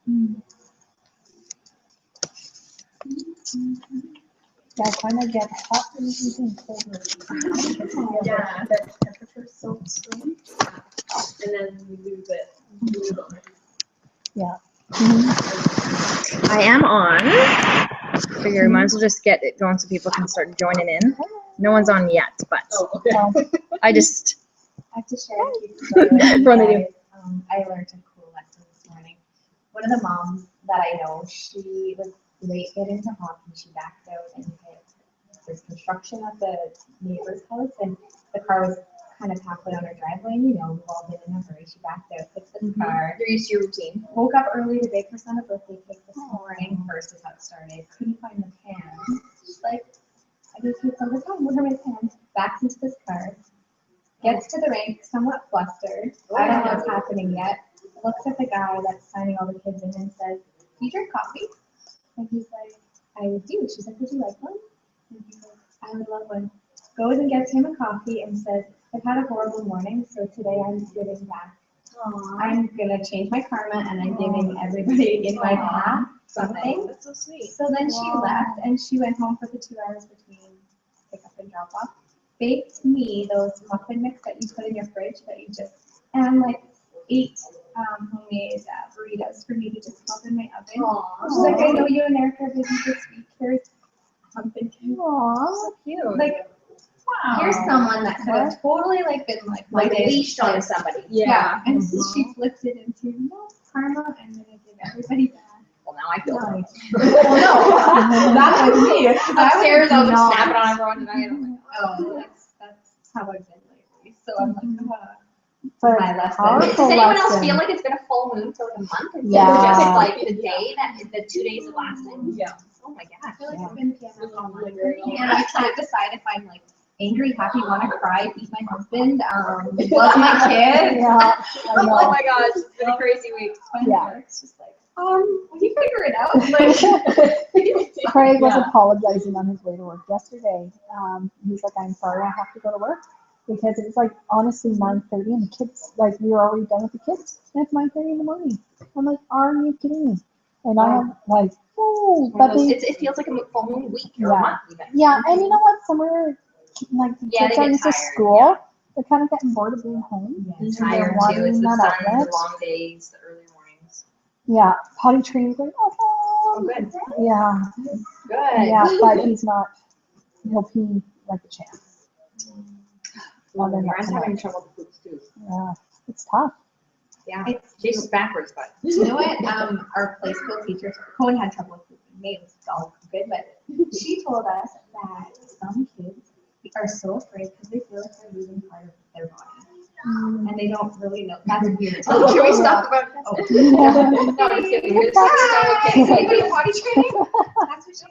Yeah, I kind of get hot and even colder. Yeah, the temperature's so extreme. And then we lose it. Yeah. I am on. Figure we might as well just get it going so people can start joining in. No one's on yet, but Okay. I just. I have to share a cute story with you From the- guys. I learned a cool lesson this morning. One of the moms that I know, she was late getting into hockey. She backed out and hit this construction at the neighbor's house, and the car was kind of halfway on her driveway. And, you know, we've all been in a hurry. She backed out, fixed the car. You're used to your routine. Woke up early to bake her son a birthday cake this morning. First is how it started. Couldn't find the pan. She's like, I just need some of the time. What are my pans? Backs into this car. Gets to the rink, somewhat flustered. I don't know what's happening yet. Looks at the guy that's signing all the kids in and says, "Do you drink coffee?" And he's like, "I do." She's like, "Would you like one?" And he's like, "I would love one." Goes and gets him a coffee and says, "I've had a horrible morning, so today I'm giving back. I'm gonna change my karma and I'm giving everybody in my path something." That's so sweet. So then she left and she went home for the 2 hours between pick up and drop off. Baked me those muffin mix that you put in your fridge that you just, and like 8 homemade burritos for me to just pop in my oven. She's like, "I know you and Erica are busy this week. Here's something cute." So cute. Like, here's someone that could have totally like been like leashed on somebody. Yeah. And so she flipped it into no karma. I'm gonna give everybody back. Well, now I feel bad. Well, no, that was me. Upstairs, I was not. snapping on everyone tonight. I'm like, Oh, that's how I've been lately. So I'm like, But my lesson. powerful does anyone else lesson. feel like it's been a full moon for like a month? Instead Yeah. of just like the day the 2 days it lasted? Yeah. Oh my I gosh. feel like it's been PMS all month. And I can't decide if I'm like angry, happy, want to cry, beat my husband, love my kids. Yeah, I Oh know. my gosh, it's been a crazy week. Yeah. It's just like, will you figure it out? Like, Craig was Yeah. apologizing on his way to work yesterday. He's like, "I'm sorry, I have to go to work," because it was like honestly 9:30 and the kids, like, we were already done with the kids. And it's 9:30 in the morning. I'm like, "Are you kidding me?" And I am like, "Oh," but they, It feels like a full moon week or Yeah. a month even. yeah, and you know what? Somewhere like the Yeah, kids they are get used to tired, school. yeah. They're kind of getting bored of being home. And So they're tired too. wanting It's the that sun, the outlet. long days, the early mornings. Yeah, potty training going. Oh, good. Yeah, Good. yeah, but he's not. He'll pee like a champ. Well, then Your that's aunt's having enough. trouble with poops too. Yeah, it's tough. Yeah. it's, Jason's backwards, but. you know what? Our play school teacher, Cohen had trouble with pooping. May was all good, but she told us that some kids are so afraid because they feel like they're losing part of their body. And they don't really know. That's weird. Oh, can we stop about this? Oh. No, I'm just kidding. It's so okay. Is anybody potty training? That's what she said.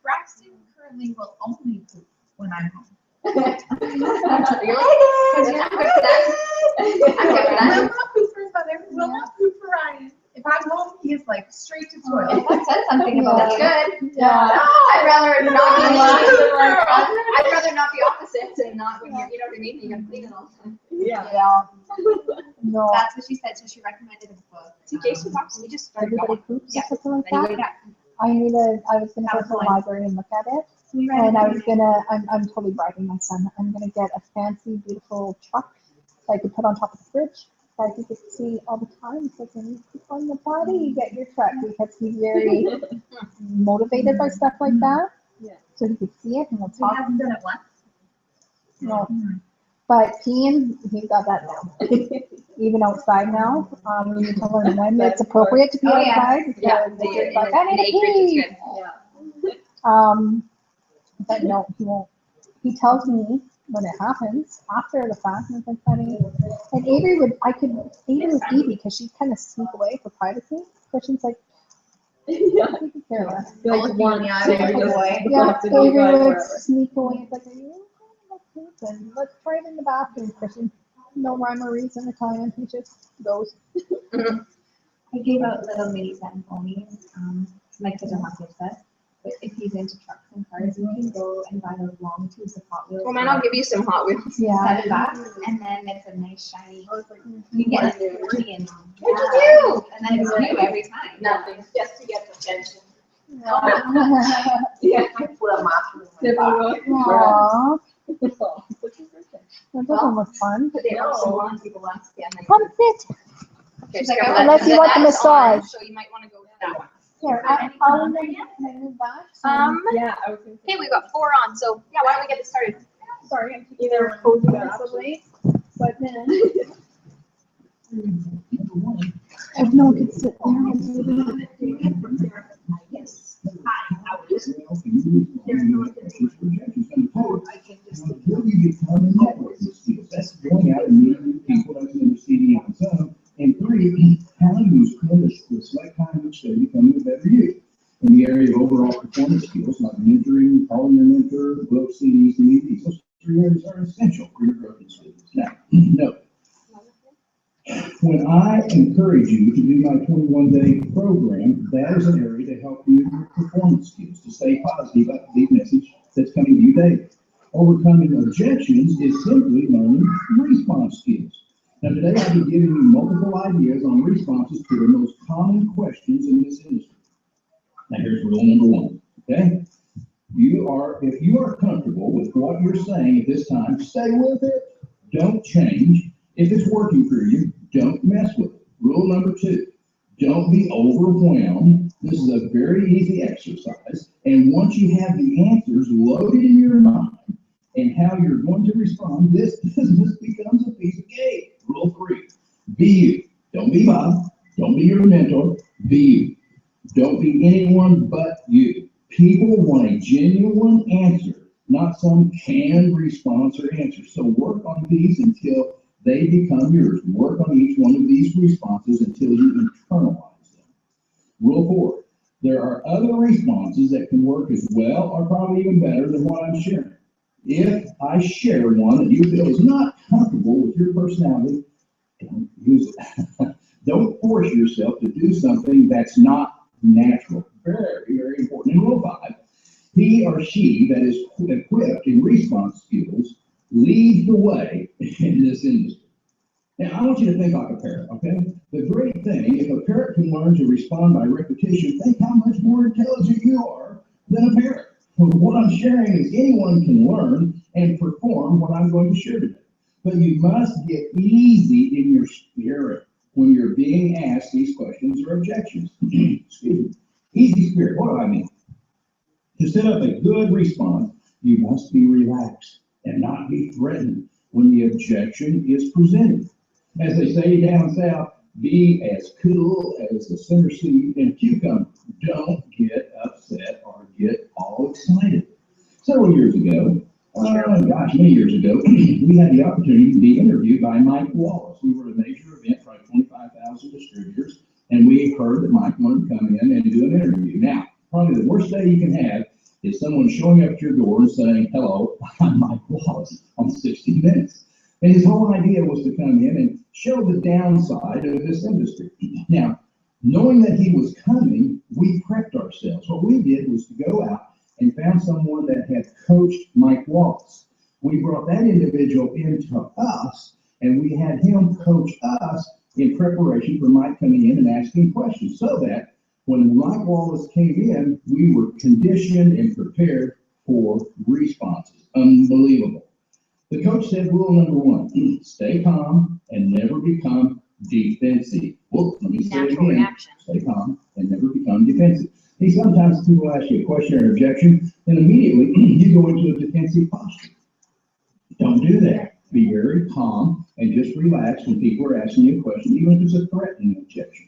Braxton currently will only poop when I'm home. Really? Because you're not good for that. I'm good for Will that. not poop for his mother, will not poop for Ryan. If I'm home, he is like straight to toilet. That says something about That's you. good. Yeah. I'd rather not be Yeah. I'd rather not be opposite and not when you know what I mean? You gotta clean it all the time. Yeah. Yeah. No. That's what she said. So she recommended a book. See, Jason talks, we just started Everybody going. poops Yeah. or something like Anyway, that. I was gonna go to the library and look at it. And I was gonna, I'm totally bribing my son. I'm gonna get a fancy, beautiful truck that I could put on top of the fridge. So I could just see all the time. So when you poop on the body, you get your truck, because he's very motivated by stuff like that. Yeah. So he could see it and we'll We talk. haven't done it once. No. But peeing, he's got that now. Even outside now, we need to learn when it's appropriate to be Oh, yeah. outside. Yeah, because it's like, I in need to acreage, it's pee. good. Yeah. But no, he won't. He tells me when it happens after the fact, and it's like funny. And Avery was easy because she'd kind of sneak away for privacy. But she's like, Yeah. take care of her. Like one, yeah, Take maybe it just away. go Yeah, up to the Avery guy would forever. sneak away. It's like, are you okay? And let's try it in the bathroom, Christian. No rhyme or reason Italian. He just goes. I gave out little mini Zambonis. My kids are hockey obsessed. But if he's into trucks and cars, you can go and buy those long tubes of Hot Wheels. Well, man, I'll give you some Hot Wheels. Yeah. $7, and then it's a nice shiny. You get like 40 in them. What'd you do? And And it's new every time. Nothing, just to get the attention. Aw. Yeah, I put a mushroom in my pocket. Aw. Which is good. That doesn't look fun. But they also want people want to stand there. Come sit. Okay, She's so like, Unless you want the that's on, massage. so you might want to go to that one. Here, I'll move back. Yeah, I was gonna say. Okay, we've got 4 on, so yeah, why don't we get this started? Sorry, I'm either posing possibly, but then. If no one could sit Yes. Hi, how are you? There's no one to take. I can just. Until you become a networking skills, that's going out and meeting new people, that's another CD on its own. And 3, how to use credits to select time which day become a better you. In the area of overall performance skills, like mentoring, calling your mentor, books, CDs, and EVs, those 3 areas are essential for your growth in skills. Now, note, when I encourage you to do my 21-day program, that is an area to help you with your performance skills, to stay positive about the message that's coming to you daily. Overcoming objections is simply learning response skills. Now today I'll be giving you multiple ideas on responses to the most common questions in this industry. Now here's rule number 1, okay? If you are comfortable with what you're saying at this time, stay with it. Don't change. If it's working for you, don't mess with it. Rule number 2, don't be overwhelmed. This is a very easy exercise. And once you have the answers loaded in your mind and how you're going to respond, this business becomes a piece of cake. Rule 3, be you. Don't be Bob. Don't be your mentor. Be you. Don't be anyone but you. People want a genuine answer, not some canned response or answer. So work on these until they become yours. Work on each one of these responses until you internalize them. Rule 4, there are other responses that can work as well or probably even better than what I'm sharing. If I share one that you feel is not comfortable with your personality, don't use it. Don't force yourself to do something that's not natural. Very, very important. In rule 5, he or she that is equipped in response skills leads the way in this industry. Now, I want you to think like a parrot, okay? The great thing, if a parrot can learn to respond by repetition, think how much more intelligent you are than a parrot. What I'm sharing is anyone can learn and perform what I'm going to share today. But you must get easy in your spirit when you're being asked these questions or objections. Excuse me. Easy spirit, what do I mean? To set up a good response, you must be relaxed and not be threatened when the objection is presented. As they say down south, be as cool as the center seed in a cucumber. Don't get upset or get all excited. Several years ago, many years ago, we had the opportunity to be interviewed by Mike Wallace. We were at a major event for like 25,000 distributors, and we heard that Mike wanted to come in and do an interview. Now, probably the worst day you can have is someone showing up at your door and saying, "Hello, I'm Mike Wallace on 60 Minutes." And his whole idea was to come in and show the downside of this industry. Now, knowing that he was coming, we prepped ourselves. What we did was to go out and found someone that had coached Mike Wallace. We brought that individual into us, and we had him coach us in preparation for Mike coming in and asking questions, so that when Mike Wallace came in, we were conditioned and prepared for responses. Unbelievable. The coach said rule number 1, stay calm and never become defensive. Well, let me say it Natural again. reaction. Stay calm and never become defensive. See, sometimes people ask you a question or objection, and immediately you go into a defensive posture. Don't do that. Be very calm and just relax when people are asking you a question, even if it's a threatening objection.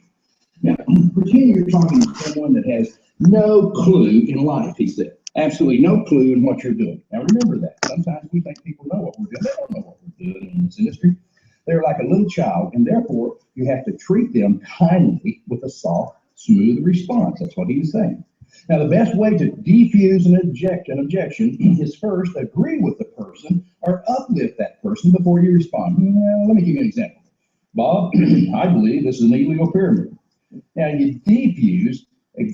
Now, pretend you're talking to someone that has no clue in life, he said. Absolutely no clue in what you're doing. Now, remember that. Sometimes we think people know what we're doing. They don't know what we're doing in this industry. They're like a little child, and therefore, you have to treat them kindly with a soft, smooth response. That's what he was saying. Now, the best way to defuse an objection is first agree with the person or uplift that person before you respond. Now, let me give you an example. Bob, I believe this is an illegal pyramid. Now, you defuse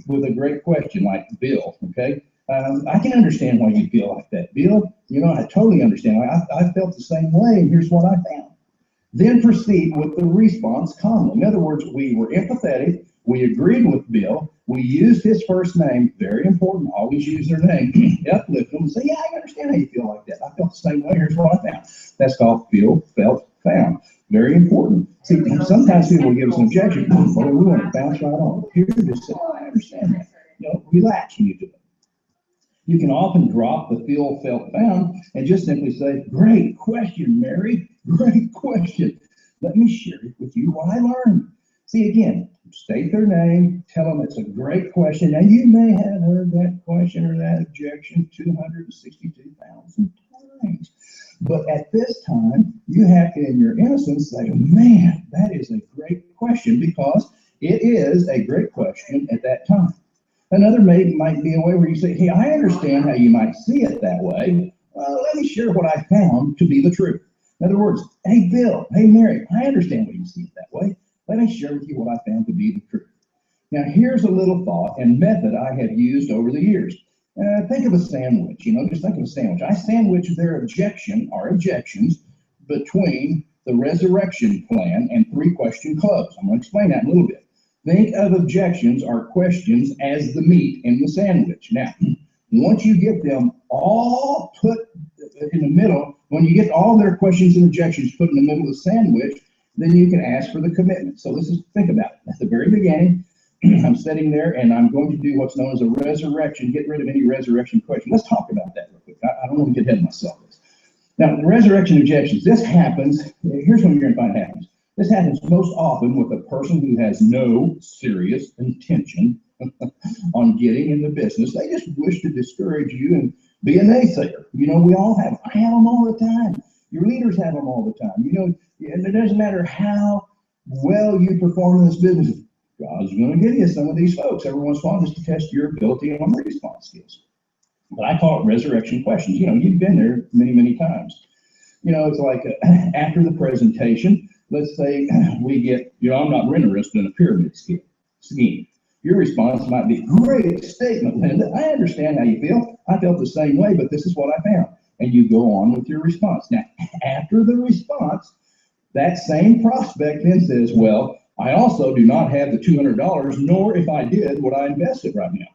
with a great question like, Bill, okay? I can understand why you feel like that. Bill, I totally understand. I felt the same way, and here's what I found. Then proceed with the response comma. In other words, we were empathetic, we agreed with Bill, we used his first name, very important, always use their name, uplift them and say, yeah, I understand how you feel like that. I felt the same way, here's what I found. That's called feel, felt, found. Very important. See, sometimes people will give us an objection, well, we want to bounce right on. Here, just say, oh, I understand that. You know, relax when you do it. You can often drop the feel, felt, found and just simply say, great question, Mary. Great question. Let me share it with you what I learned. See, again, state their name, tell them it's a great question. Now, you may have heard that question or that objection 262,000 times. But at this time, you have to, in your innocence, say, man, that is a great question, because it is a great question at that time. Another might be a way where you say, hey, I understand how you might see it that way. Let me share what I found to be the truth. In other words, hey, Bill, hey, Mary, I understand why you see it that way. Let me share with you what I found to be the truth. Now, here's a little thought and method I have used over the years. Think of a sandwich, just think of a sandwich. I sandwich their objections between the resurrection plan and 3-question close. I'm going to explain that in a little bit. Think of objections or questions as the meat in the sandwich. Now, once you get them all put in the middle, when you get all their questions and objections put in the middle of the sandwich, then you can ask for the commitment. So think about it. At the very beginning, I'm sitting there and I'm going to do what's known as a resurrection, get rid of any resurrection question. Let's talk about that real quick. I don't want to get ahead of myself. Now, the resurrection objections, this happens, here's when you're going to find it happens. This happens most often with a person who has no serious intention on getting in the business. They just wish to discourage you and be a naysayer. We all have them. I have them all the time. Your leaders have them all the time. And it doesn't matter how well you perform in this business. God's going to give you some of these folks every once in a while just to test your ability on response skills. But I call it resurrection questions. You've been there many, many times. It's like after the presentation, let's say we get, I'm not interested in a pyramid scheme. Your response might be, great statement, Linda. I understand how you feel. I felt the same way, but this is what I found. And you go on with your response. Now, after the response, that same prospect then says, well, I also do not have the $200, nor if I did, would I invest it right now.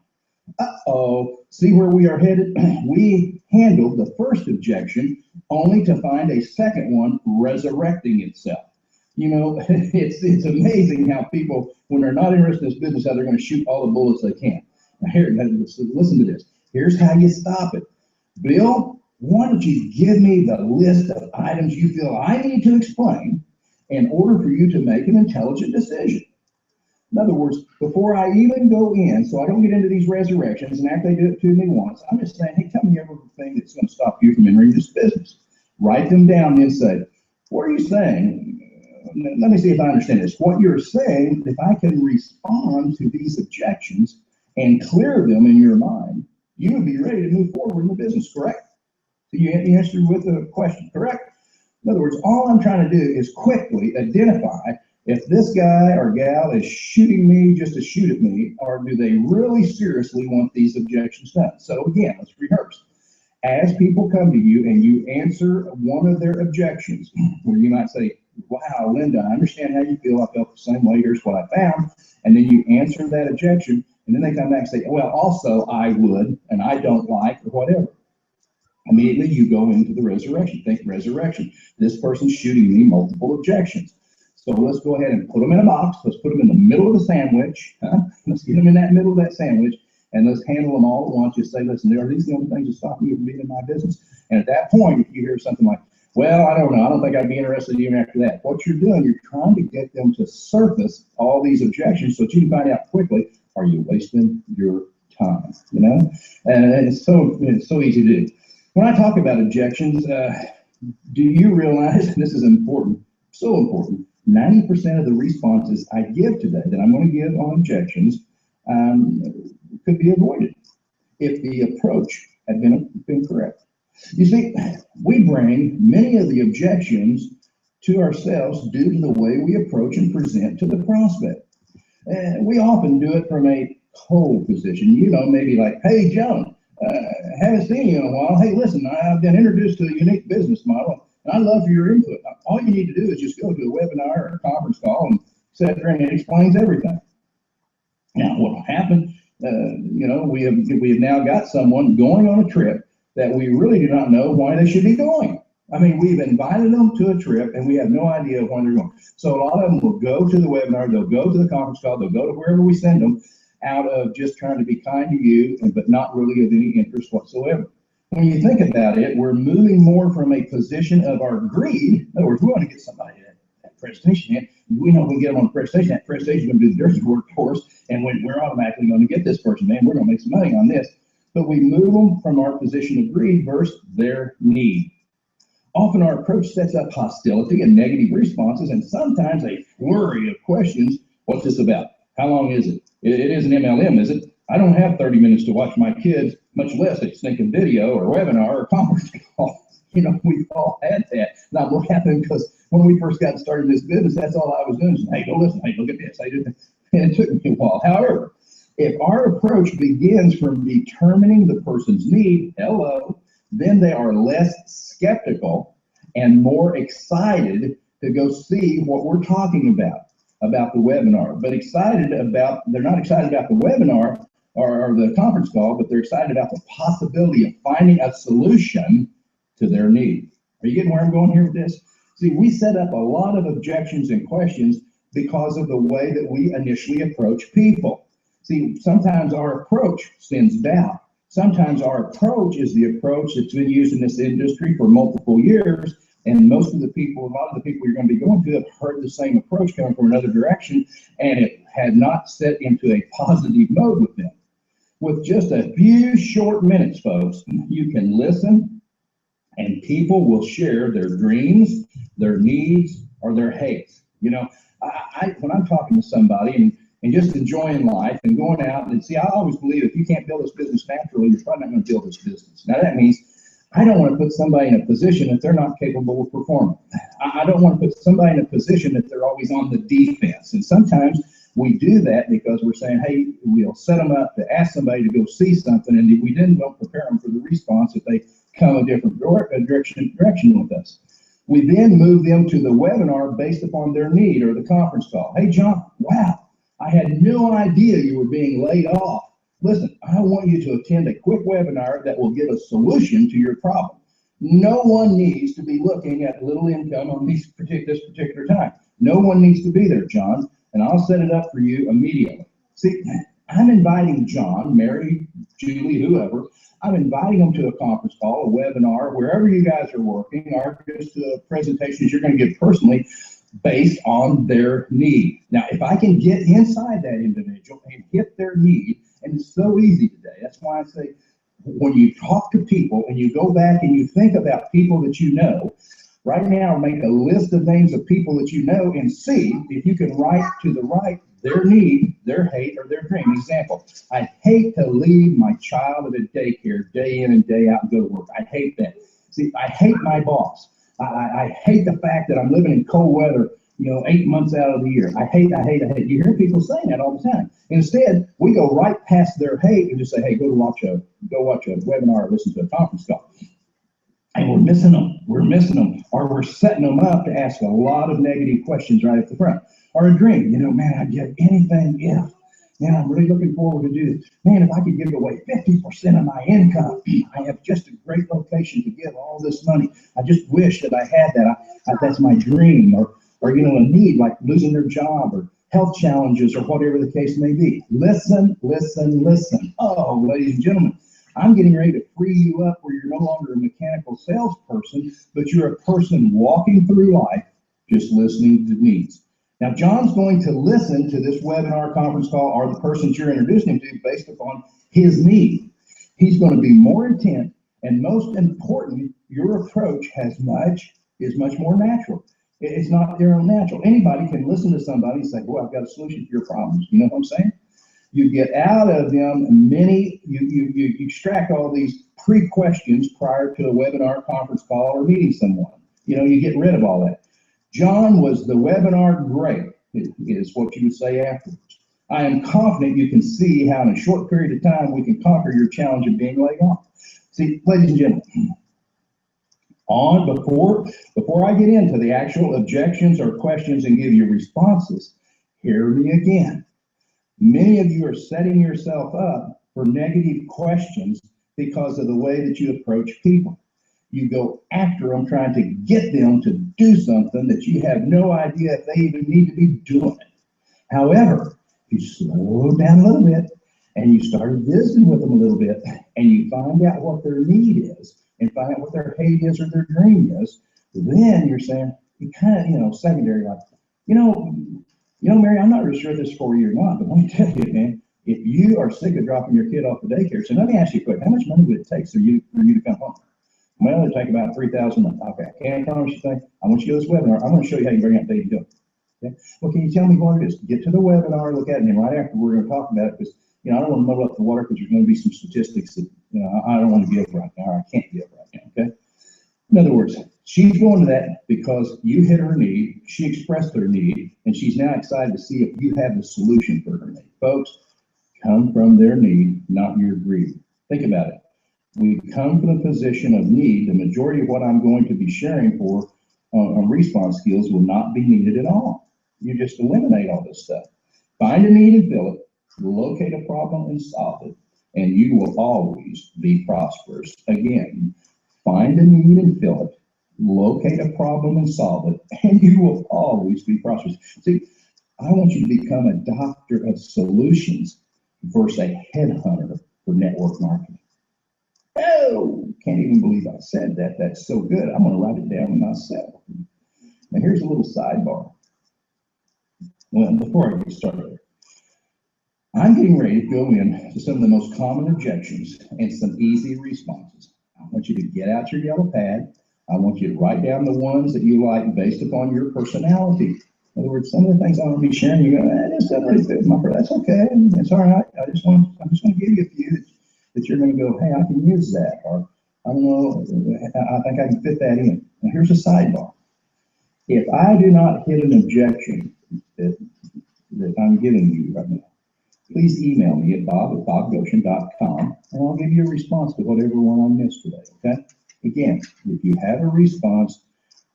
Uh-oh, see where we are headed? We handled the first objection only to find a second one resurrecting itself. It's amazing how people, when they're not interested in this business, how they're going to shoot all the bullets they can. Now here, listen to this. Here's how you stop it. Bill, why don't you give me the list of items you feel I need to explain in order for you to make an intelligent decision? In other words, before I even go in, so I don't get into these resurrections, and after they do it to me once, I'm just saying, hey, tell me everything that's going to stop you from entering this business. Write them down and say, what are you saying? Let me see if I understand this. What you're saying, if I can respond to these objections and clear them in your mind, you would be ready to move forward in the business, correct? So you answered with a question, correct? In other words, all I'm trying to do is quickly identify if this guy or gal is shooting me just to shoot at me, or do they really seriously want these objections done? So again, let's rehearse. As people come to you and you answer one of their objections, where you might say, wow, Linda, I understand how you feel. I felt the same way. Here's what I found. And then you answer that objection, and then they come back and say, well, also I would, and I don't like, or whatever. Immediately you go into the resurrection. Think resurrection. This person's shooting me multiple objections. So let's go ahead and put them in a box. Let's put them in the middle of the sandwich. Let's get them in that middle of that sandwich, and let's handle them all at once. Just say, listen, there are these the only things that stop me from being in my business. And at that point, if you hear something like, well, I don't know, I don't think I'd be interested even after that. What you're doing, you're trying to get them to surface all these objections so that you can find out quickly, are you wasting your time? And it's so easy to do. When I talk about objections, do you realize, and this is important, so important, 90% of the responses I give today that I'm going to give on objections could be avoided if the approach had been correct. You see, we bring many of the objections to ourselves due to the way we approach and present to the prospect. We often do it from a cold position, maybe like, hey, Joan, haven't seen you in a while. Hey, listen, I've been introduced to a unique business model. And I love your input. All you need to do is just go to a webinar or a conference call and sit there and it explains everything. Now, what will happen, we have now got someone going on a trip that we really do not know why they should be going. I mean, we've invited them to a trip and we have no idea when they're going. So a lot of them will go to the webinar, they'll go to the conference call, they'll go to wherever we send them out of just trying to be kind to you, but not really of any interest whatsoever. When you think about it, we're moving more from a position of our greed. In other words, we want to get somebody that presentation in. We know if we get them on the presentation, that presentation is going to do the dirty work for us, and we're automatically going to get this person, man, we're going to make some money on this. But we move them from our position of greed versus their need. Often our approach sets up hostility and negative responses, and sometimes a flurry of questions. What's this about? How long is it? It is an MLM, is it? I don't have 30 minutes to watch my kids, much less a stinking video or webinar or conference call. We've all had that. And I'm laughing because when we first got started in this business, that's all I was doing. Hey, go listen. Hey, look at this. And it took me a while. However, if our approach begins from determining the person's need, then they are less skeptical and more excited to go see what we're talking about the webinar. But they're not excited about the webinar or the conference call, but they're excited about the possibility of finding a solution to their need. Are you getting where I'm going here with this? See, we set up a lot of objections and questions because of the way that we initially approach people. See, sometimes our approach sends doubt. Sometimes our approach is the approach that's been used in this industry for multiple years, and a lot of the people you're going to be going to have heard the same approach coming from another direction, and it had not set into a positive mode with them. With just a few short minutes, folks, you can listen, and people will share their dreams, their needs, or their hates. When I'm talking to somebody and just enjoying life and going out and see, I always believe if you can't build this business naturally, you're probably not going to build this business. Now that means I don't want to put somebody in a position that they're not capable of performing. I don't want to put somebody in a position that they're always on the defense. And sometimes we do that because we're saying, hey, we'll set them up to ask somebody to go see something, and we then don't prepare them for the response if they come a different direction with us. We then move them to the webinar based upon their need or the conference call. Hey, John, wow, I had no idea you were being laid off. Listen, I want you to attend a quick webinar that will give a solution to your problem. No one needs to be looking at little income on this particular time. No one needs to be there, John, and I'll set it up for you immediately. See, I'm inviting John, Mary, Julie, whoever, I'm inviting them to a conference call, a webinar, wherever you guys are working, or just presentations you're going to give personally based on their need. Now, if I can get inside that individual and hit their need, and it's so easy today. That's why I say, when you talk to people and you go back and you think about people that you know, right now make a list of names of people that you know and see if you can write to the right their need, their hate, or their dream. Example, I hate to leave my child at a daycare day in and day out and go to work. I hate that. See, I hate my boss. I hate the fact that I'm living in cold weather, 8 months out of the year. I hate. You hear people saying that all the time. Instead, we go right past their hate and just say, hey, go watch a webinar or listen to a conference call. And we're missing them, or we're setting them up to ask a lot of negative questions right at the front. Or a dream, man, I'd get anything if. Man, I'm really looking forward to do this. Man, if I could give away 50% of my income, I have just a great location to give all this money. I just wish that I had that. That's my dream. Or a need like losing their job or health challenges or whatever the case may be. Listen. Oh, ladies and gentlemen, I'm getting ready to free you up where you're no longer a mechanical salesperson, but you're a person walking through life just listening to needs. Now, John's going to listen to this webinar, conference call, or the person you're introducing him to based upon his need. He's going to be more intent, and most important, your approach is much more natural. It's not their own natural. Anybody can listen to somebody and say, well, I've got a solution to your problems. You know what I'm saying? You get out of them you extract all these pre-questions prior to a webinar, conference call, or meeting someone. You get rid of all that. John was the webinar great, is what you would say afterwards. I am confident you can see how in a short period of time we can conquer your challenge of being laid off. See, ladies and gentlemen, Before I get into the actual objections or questions and give you responses, hear me again. Many of you are setting yourself up for negative questions because of the way that you approach people. You go after them trying to get them to do something that you have no idea if they even need to be doing it. However, you slow down a little bit and you start visiting with them a little bit and you find out what their need is and find out what their hate is or their dream is, then you're saying, you kind of, secondary, like, Mary, I'm not really sure if this is for you or not, but let me tell you, man, if you are sick of dropping your kid off the daycare, so let me ask you a question, how much money would it take for you to come home? Well, it'd take about $3,000 a month. Okay, I can't promise you things. I want you to go to this webinar. I'm going to show you how you bring up baby doing. Okay. Well, can you tell me what it is? Get to the webinar, look at it, and right after we're going to talk about it because I don't want to muddle up the water because there's going to be some statistics that I don't want to give right now, or I can't give right now. Okay. In other words, she's going to that because you hit her need, she expressed her need, and she's now excited to see if you have the solution for her need. Folks, come from their need, not your greed. Think about it. We come from a position of need. The majority of what I'm going to be sharing for on response skills will not be needed at all. You just eliminate all this stuff. Find a need and fill it, locate a problem and solve it, and you will always be prosperous. Again, find a need and fill it, locate a problem and solve it, and you will always be prosperous. See, I want you to become a doctor of solutions versus a headhunter for network marketing. Oh, can't even believe I said that. That's so good. I'm going to write it down myself. Now, here's a little sidebar. Well, before I get started, I'm getting ready to go into some of the most common objections and some easy responses. I want you to get out your yellow pad. I want you to write down the ones that you like based upon your personality. In other words, some of the things I'm going to be sharing, you go, this doesn't really fit my person. That's okay. It's all right. I'm just going to give you a few that you're going to go, hey, I can use that. Or, I don't know, I think I can fit that in. Now, here's a sidebar. If I do not hit an objection that I'm giving you right now, please email me at bob@bobgoshen.com, and I'll give you a response to whatever one I missed today, okay? Again, if you have a response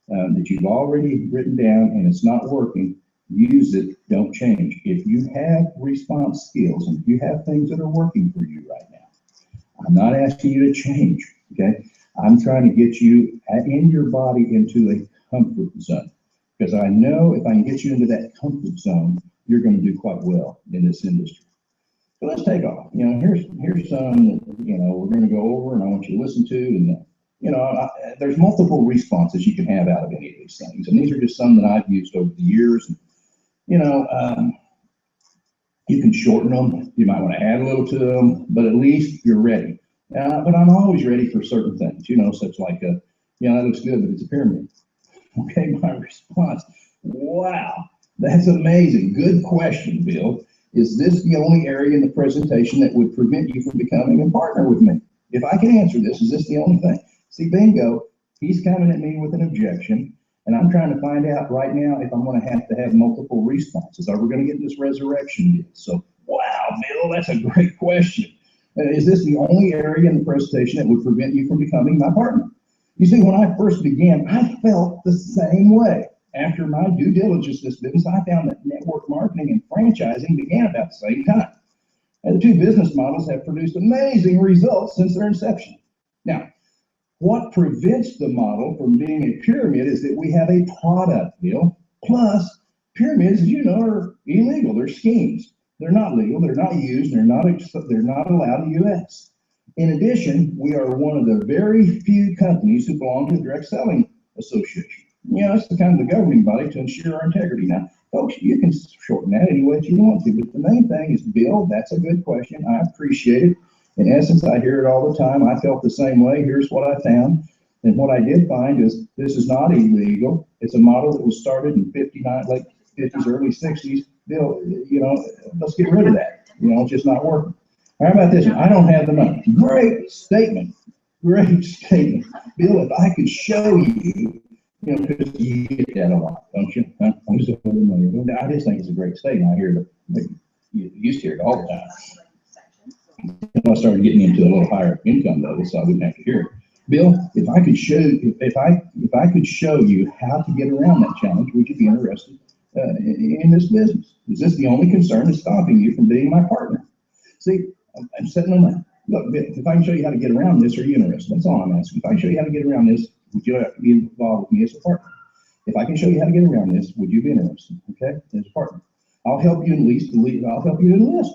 that you've already written down and it's not working, use it, don't change. If you have response skills and if you have things that are working for you right now, I'm not asking you to change, okay? I'm trying to get you in your body into a comfort zone, because I know if I can get you into that comfort zone, you're going to do quite well in this industry. So let's take off. Here's some that, we're going to go over and I want you to listen to. And, there's multiple responses you can have out of any of these things. And these are just some that I've used over the years. And, you can shorten them. You might want to add a little to them, but at least you're ready. But I'm always ready for certain things, such like, that looks good, but it's a pyramid. Okay, my response, wow, that's amazing. Good question, Bill. Is this the only area in the presentation that would prevent you from becoming a partner with me? If I can answer this, is this the only thing? See, bingo, he's coming at me with an objection, and I'm trying to find out right now if I'm going to have multiple responses. Are we going to get this resurrection deal? So, wow, Bill, that's a great question. Is this the only area in the presentation that would prevent you from becoming my partner? You see, when I first began, I felt the same way. After my due diligence in this business, I found that network marketing and franchising began about the same time. And the two business models have produced amazing results since their inception. Now, what prevents the model from being a pyramid is that we have a product deal. Plus, pyramids, as you know, are illegal. They're schemes. They're not legal. They're not used. They're not allowed in the U.S. In addition, we are one of the very few companies who belong to the Direct Selling Association. It's the kind of the governing body to ensure our integrity. Now, folks, you can shorten that any way that you want to, but the main thing is, Bill, that's a good question. I appreciate it. In essence, I hear it all the time. I felt the same way. Here's what I found. And what I did find is this is not illegal. It's a model that was started in late 50s, early 60s. Bill, let's get rid of that. It's just not working. How about this one? I don't have the money. Great statement. Great statement. Bill, if I could show you, because you get that a lot, don't you? I just think it's a great statement. I hear it. You used to hear it all the time. I started getting into a little higher income level, so I wouldn't have to hear it. Bill, if I could show, if I could show you how to get around that challenge, would you be interested in this business? Is this the only concern that's stopping you from being my partner? See, I'm setting them up. Look, Bill, if I can show you how to get around this, are you interested? That's all I'm asking. If I can show you how to get around this, would you like to be involved with me as a partner? If I can show you how to get around this, would you be interested? Okay, as a partner. I'll help you I'll help you enlist,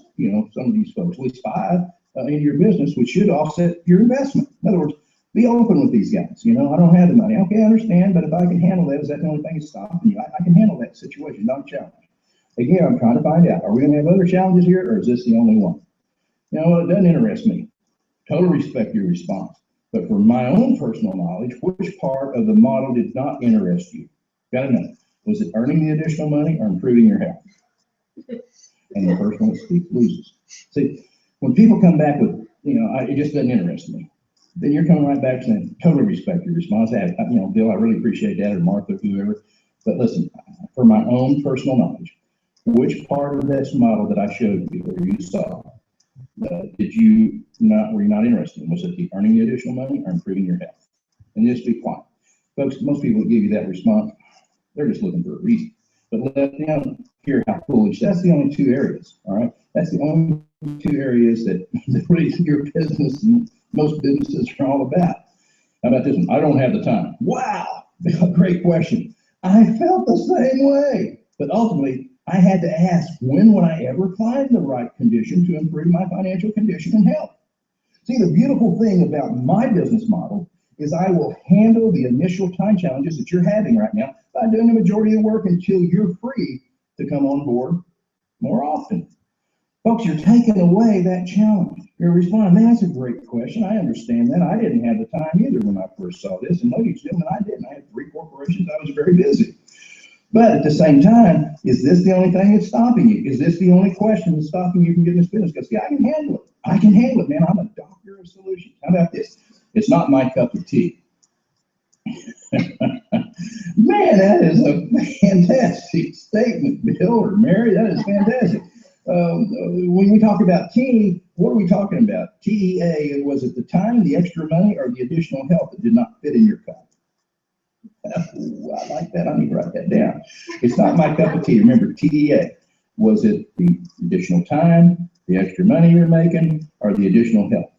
some of these folks, at least 5 in your business, which should offset your investment. In other words, be open with these guys. I don't have the money. Okay, I understand, but if I can handle that, is that the only thing that's stopping you? I can handle that situation, not a challenge. Again, I'm trying to find out, are we going to have other challenges here, or is this the only one? It doesn't interest me. Totally respect your response. But for my own personal knowledge, which part of the model did not interest you? Got to know. Was it earning the additional money or improving your health? And the person that speaks loses. See, when people come back with, it just doesn't interest me, then you're coming right back saying, totally respect your response. Bill, I really appreciate that, or Martha, whoever. But listen, for my own personal knowledge, which part of this model that I showed you or you saw, were you not interested in? Was it the earning the additional money or improving your health? And just be quiet. Folks, most people that give you that response, they're just looking for a reason. But let them hear how foolish. That's the only 2 areas, all right? That's the only 2 areas that really your business and most businesses are all about. How about this one? I don't have the time. Wow, great question. I felt the same way. But ultimately, I had to ask, when would I ever find the right condition to improve my financial condition and health? See, the beautiful thing about my business model is I will handle the initial time challenges that you're having right now by doing the majority of the work until you're free to come on board more often. Folks, you're taking away that challenge. You're responding, man, that's a great question. I understand that. I didn't have the time either when I first saw this. And ladies and gentlemen, I didn't. I had 3 corporations. I was very busy. But at the same time, is this the only thing that's stopping you? Is this the only question that's stopping you from getting this business? Because, see, I can handle it. I can handle it, man. I'm a doctor of solutions. How about this? It's not my cup of tea. Man, that is a fantastic statement, Bill or Mary. That is fantastic. When we talk about tea, what are we talking about? TEA, was it the time, the extra money, or the additional help that did not fit in your cup? Ooh, I like that. I need to write that down. It's not my cup of tea. Remember, TEA. Was it the additional time, the extra money you're making, or the additional help?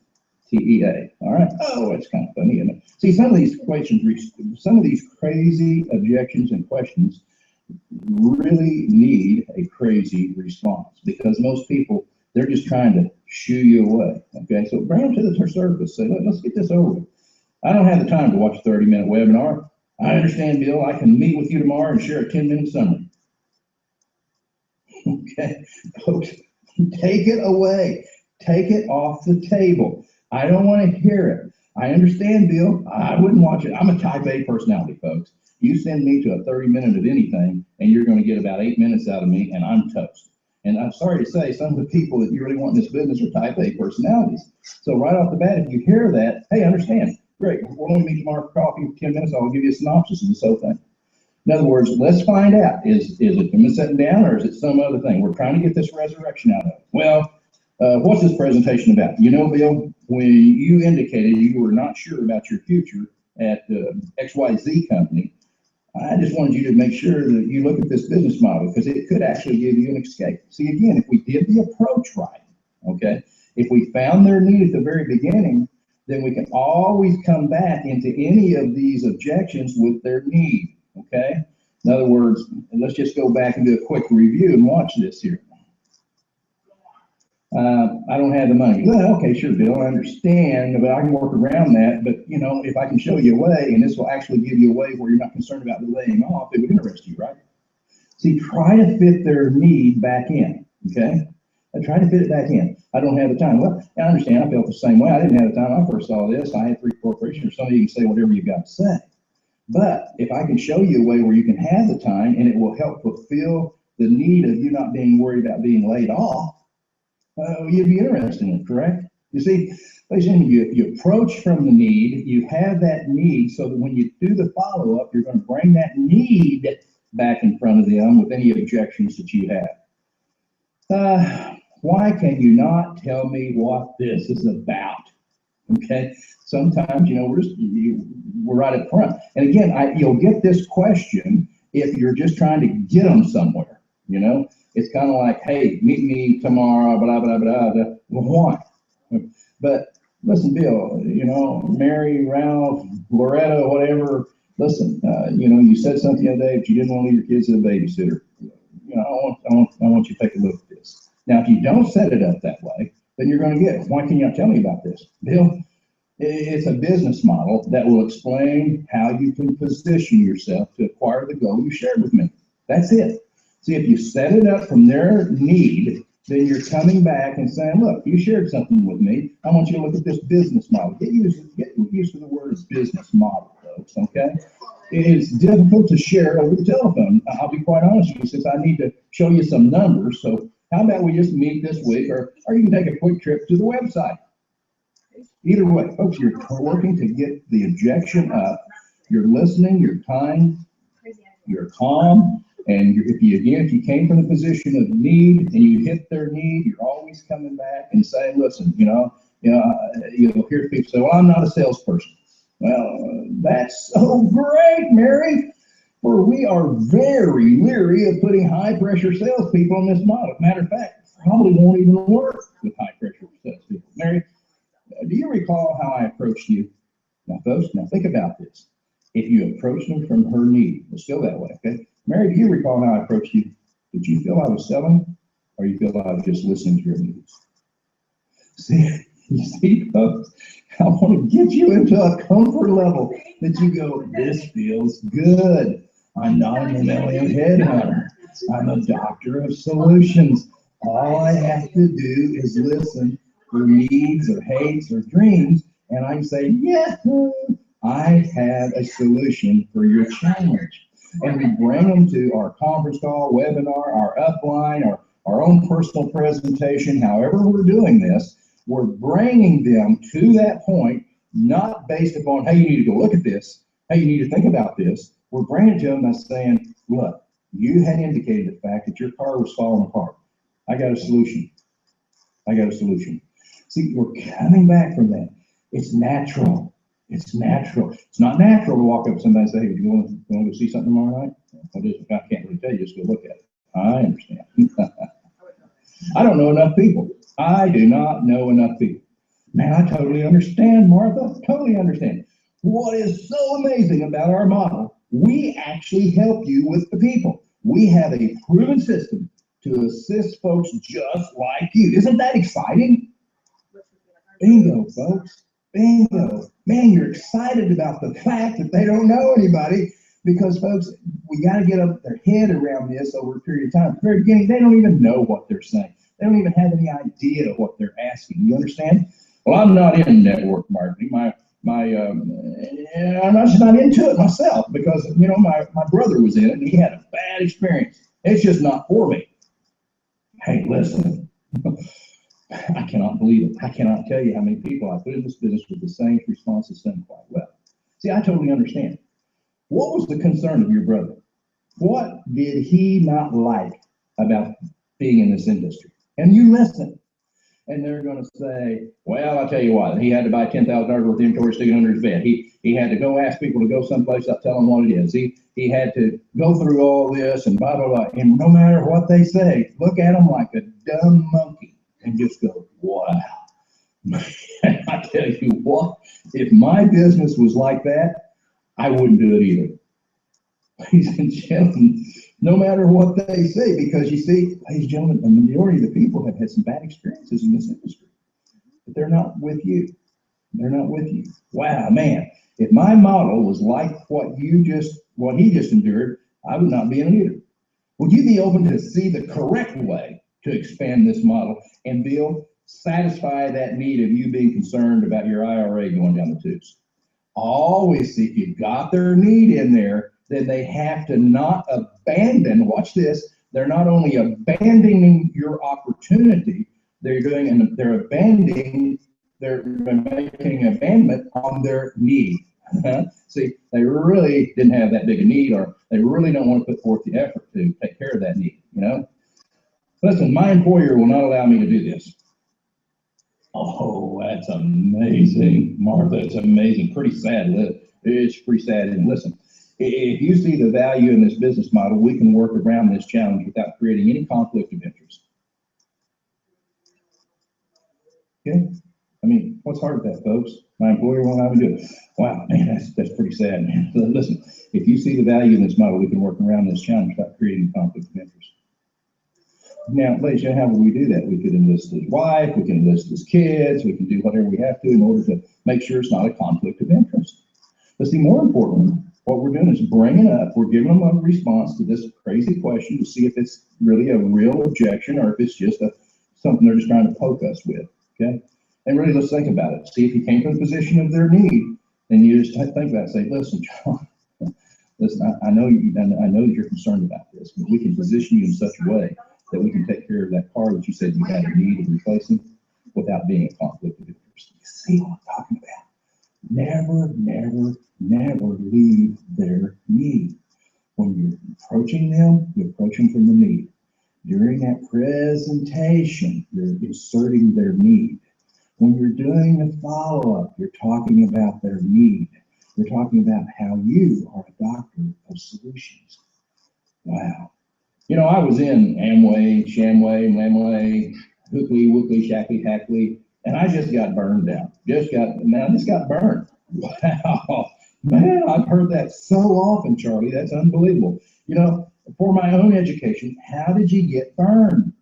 TEA. All right. Oh, it's kind of funny, isn't it? See, some of these questions, some of these crazy objections and questions really need a crazy response, because most people, they're just trying to shoo you away. Okay, so bring them to the surface. Say, let's get this over with. I don't have the time to watch a 30-minute webinar. I understand, Bill. I can meet with you tomorrow and share a 10-minute summary. Okay, folks, take it away. Take it off the table. I don't want to hear it. I understand, Bill. I wouldn't watch it. I'm a type A personality, folks. You send me to a 30-minute of anything, and you're going to get about 8 minutes out of me, and I'm toast. And I'm sorry to say, some of the people that you really want in this business are type A personalities. So right off the bat, if you hear that, hey, understand. Great. We'll only meet tomorrow for coffee for 10 minutes. I'll give you a synopsis of this whole thing. In other words, let's find out, is it them sitting down, or is it some other thing? We're trying to get this resurrection out of it. Well, what's this presentation about? Bill, when you indicated you were not sure about your future at XYZ company, I just wanted you to make sure that you look at this business model, because it could actually give you an escape. See, again, if we did the approach right, okay, if we found their need at the very beginning, then we can always come back into any of these objections with their need, okay? In other words, let's just go back and do a quick review and watch this here. I don't have the money. Well, okay, sure, Bill, I understand, but I can work around that. But, if I can show you a way, and this will actually give you a way where you're not concerned about delaying off, it would interest you, right? See, try to fit their need back in, okay? Try to fit it back in. I don't have the time. Well, I understand. I felt the same way. I didn't have the time. I first saw this. I had 3 corporations. Some of you can say whatever you've got to say. But if I can show you a way where you can have the time, and it will help fulfill the need of you not being worried about being laid off, you'd be interested in it, correct? You see, ladies and gentlemen, you approach from the need, you have that need, so that when you do the follow-up, you're going to bring that need back in front of them with any objections that you have. Why can you not tell me what this is about? Okay. Sometimes, we're right up front. And again, you'll get this question if you're just trying to get them somewhere. It's kind of like, hey, meet me tomorrow, blah, blah, blah, blah. Well, why? But listen, Bill, Mary, Ralph, Loretta, whatever, listen, you said something the other day, but you didn't want to leave your kids to a babysitter. I want you to take a look at this. Now, if you don't set it up that way, then you're going to get it. Why can't you tell me about this? Bill, it's a business model that will explain how you can position yourself to acquire the goal you shared with me. That's it. See, if you set it up from their need, then you're coming back and saying, look, you shared something with me. I want you to look at this business model. Get used to the word business model, folks, okay? It is difficult to share over the telephone. I'll be quite honest with you, since I need to show you some numbers. So how about we just meet this week, or you can take a quick trip to the website. Either way, folks, you're working to get the objection up. You're listening, you're kind, you're calm, and if you came from the position of need and you hit their need, you're always coming back and saying, listen, you'll hear people say, well, I'm not a salesperson. Well, that's so great, Mary, for we are very leery of putting high-pressure salespeople on this model. Matter of fact, probably won't even work with high-pressure salespeople. Mary, do you recall how I approached you? Now, folks, think about this. If you approached them from her need, let's go that way, okay? Mary, do you recall how I approached you? Did you feel I was selling, or you feel I was just listening to your needs? See, folks, I want to get you into a comfort level that you go, this feels good. I'm not an MLM headhunter. I'm a doctor of solutions. All I have to do is listen for needs or hates or dreams, and I say, yeah, I have a solution for your challenge. And we bring them to our conference call, webinar, our upline, our own personal presentation, however we're doing this. We're bringing them to that point, not based upon, hey, you need to go look at this. Hey, you need to think about this. We're bringing it to them by saying, look, you had indicated the fact that your car was falling apart. I got a solution. See, we're coming back from that. It's natural. It's not natural to walk up to somebody and say, hey, do you want to go see something tomorrow night? I can't really tell you, just go look at it. I understand. I don't know enough people. I do not know enough people. Man, I totally understand, Martha. Totally understand. What is so amazing about our model, we actually help you with the people. We have a proven system to assist folks just like you. Isn't that exciting? Bingo, folks. Bingo. Man, you're excited about the fact that they don't know anybody, because, folks, we got to get up their head around this over a period of time. At the very beginning, they don't even know what they're saying. They don't even have any idea of what they're asking. You understand? Well, I'm not in network marketing. I'm just not into it myself, because, my brother was in it and he had a bad experience. It's just not for me. Hey, listen. I cannot believe it. I cannot tell you how many people I put in this business with the same responses done quite well. See, I totally understand. What was the concern of your brother? What did he not like about being in this industry? And you listen. And they're going to say, well, I'll tell you what, he had to buy $10,000 worth of inventory sticking under his bed. He had to go ask people to go someplace, I'll tell them what it is. He had to go through all this and blah, blah, blah. And no matter what they say, look at them like a dumb monkey and just go, wow. I tell you what, if my business was like that, I wouldn't do it either. Ladies and gentlemen, no matter what they say, because you see, ladies and gentlemen, the majority of the people have had some bad experiences in this industry, but they're not with you. They're not with you. Wow, man, if my model was like what he just endured, I would not be in it either. Would you be open to see the correct way to expand this model and satisfy that need of you being concerned about your IRA going down the tubes? Always see, if you've got their need in there, then they have to not abandon, watch this, they're not only abandoning your opportunity, they're making abandonment on their need. See, they really didn't have that big a need, or they really don't want to put forth the effort to take care of that need, Listen, my employer will not allow me to do this. Oh, that's amazing, Martha. It's amazing. Pretty sad. It's pretty sad. And listen, if you see the value in this business model, we can work around this challenge without creating any conflict of interest. Okay? I mean, what's hard with that, folks? My employer won't have me do it. Wow, man, that's pretty sad, man. So listen, if you see the value in this model, we can work around this challenge without creating conflict of interest. Now, ladies, how would we do that? We could enlist his wife, we can enlist his kids, we can do whatever we have to in order to make sure it's not a conflict of interest. But see, more importantly, what we're doing is bringing up, we're giving them a response to this crazy question to see if it's really a real objection or if it's just something they're just trying to poke us with, okay? And really, let's think about it. See if you came from the position of their need, and you just think about it, say, listen, John, listen, I know that you're concerned about this, but we can position you in such a way that we can take care of that car that you said you had a need of replacing without being a conflict of interest. You see what I'm talking about? Never, never, never leave their need. When you're approaching them, you approach them from the need. During that presentation, you're inserting their need. When you're doing the follow-up, you're talking about their need. You're talking about how you are a doctor of solutions. Wow. You know, I was in Amway, Shamway, Lamway, Hookley, Wookley, Shackley, Hackley, and I just got burned down. I just got burned. Wow. Man, I've heard that so often, Charlie. That's unbelievable. You know, for my own education, how did you get burned?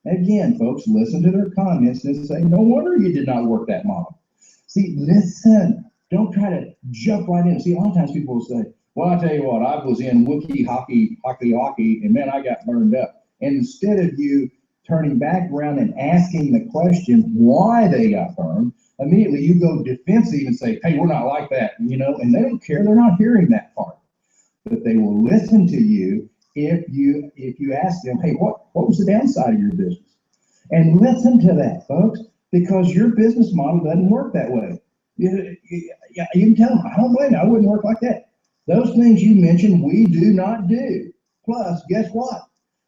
Again, folks, listen to their comments and say, no wonder you did not work that model. See, listen, don't try to jump right in. See, a lot of times people will say, well, I tell you what, I was in Wookiee, hockey, and man, I got burned up. And instead of you turning back around and asking the question why they got burned, immediately you go defensive and say, hey, we're not like that, you know, and they don't care. They're not hearing that part. But they will listen to you if you ask them, hey, what was the downside of your business? And listen to that, folks, because your business model doesn't work that way. You can tell them, I don't blame you, I wouldn't work like that. Those things you mentioned, we do not do. Plus, guess what?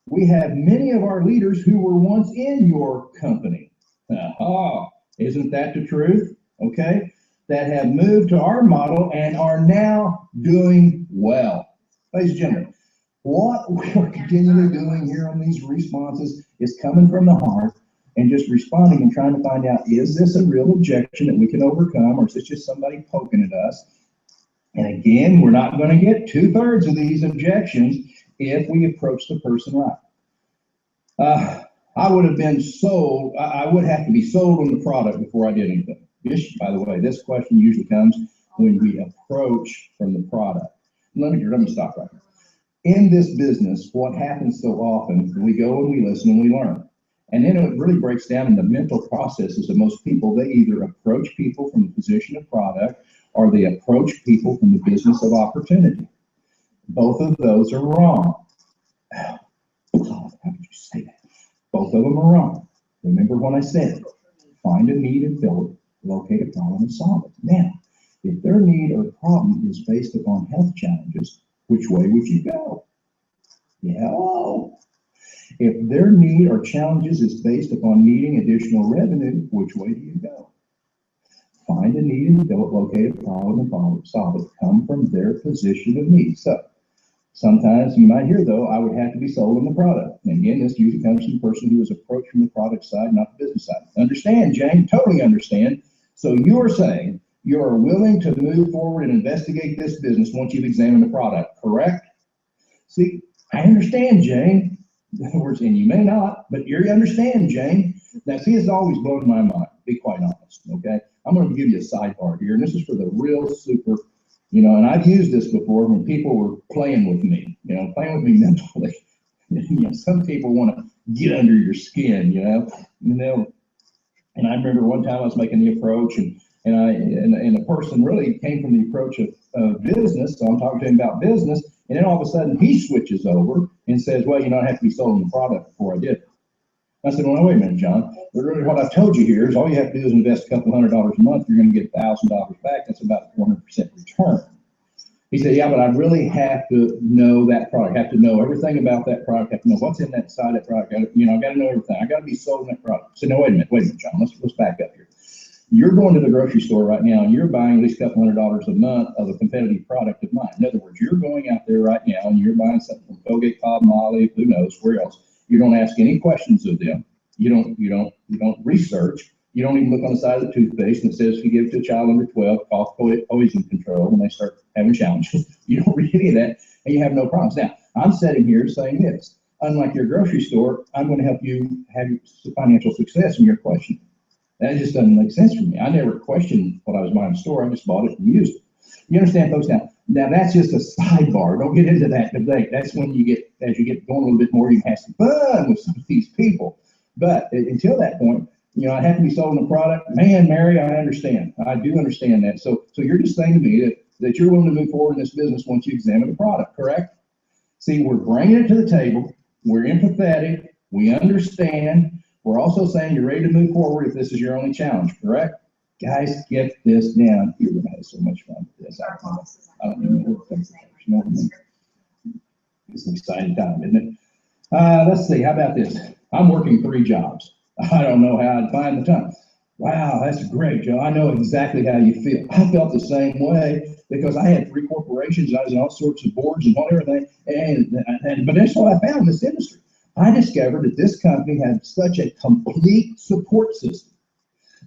We have many of our leaders who were once in your company. Aha, isn't that the truth? Okay, that have moved to our model and are now doing well. Ladies and gentlemen, what we are continually doing here on these responses is coming from the heart and just responding and trying to find out, is this a real objection that we can overcome, or is this just somebody poking at us? And again, we're not going to get 2/3 of these objections if we approach the person right. I would have been sold, I would have to be sold on the product before I did anything. This, by the way, this question usually comes when we approach from the product. Let me stop right here. In this business, what happens so often, we go and we listen and we learn. And then it really breaks down in the mental processes of most people. They either approach people from the position of product or they approach people from the business of opportunity. Both of those are wrong. Oh, how could you say that? Both of them are wrong. Remember when I said, find a need and fill it, locate a problem and solve it. Now, if their need or problem is based upon health challenges, which way would you go? Yeah. If their need or challenges is based upon needing additional revenue, which way do you go? Find a need and fill it, locate a problem and solve it. Come from their position of need. So sometimes you might hear, though, I would have to be sold on the product. And again, this usually comes from the person who is approached from the product side, not the business side. Understand, Jane, totally understand. So you are saying you are willing to move forward and investigate this business once you've examined the product, correct? See, I understand, Jane. In other words, and you may not, but you understand, Jane. Now, see, it's always blown my mind, to be quite honest, okay? I'm going to give you a sidebar here, and this is for the real super, you know, and I've used this before when people were playing with me, you know, playing with me mentally. You know, some people want to get under your skin, you know, and I remember one time I was making the approach, and the person really came from the approach of business, so I'm talking to him about business, and then all of a sudden he switches over and says, well, you know, I have to be sold on the product before I did it. I said, well, wait a minute, John. But really what I've told you here is all you have to do is invest a couple $100 a month. You're going to get $1,000 back. That's about 400% return. He said, yeah, but I really have to know that product. I have to know everything about that product. I have to know what's in that side of that product. I got to know everything. I got to be sold on that product. I said, no, wait a minute, John. Let's back up here. You're going to the grocery store right now and you're buying at least a couple $100 a month of a competitive product of mine. In other words, you're going out there right now and you're buying something from Colgate, Palmolive, who knows where else. You don't ask any questions of them. You don't research. You don't even look on the side of the toothpaste and it says if you give it to a child under 12, cough poison control when they start having challenges. You don't read any of that and you have no problems. Now, I'm sitting here saying this. Unlike your grocery store, I'm going to help you have financial success in your question. That just doesn't make sense for me. I never questioned what I was buying in the store. I just bought it and used it. You understand, folks? Now that's just a sidebar. Don't get into that debate. That's when as you get going a little bit more, you can have some fun with some of these people. But until that point, I have to be sold a product. Man, Mary, I understand. I do understand that. So you're just saying to me that you're willing to move forward in this business once you examine the product, correct? See, we're bringing it to the table. We're empathetic. We understand. We're also saying you're ready to move forward if this is your only challenge, correct? Guys, get this down. You're going to have so much fun with this. I don't even know what it's an exciting time, isn't it? Let's see. How about this? I'm working 3 jobs. I don't know how I'd find the time. Wow, that's great, Joe. I know exactly how you feel. I felt the same way because I had 3 corporations. I was in all sorts of boards and whatever. But that's what I found in this industry. I discovered that this company had such a complete support system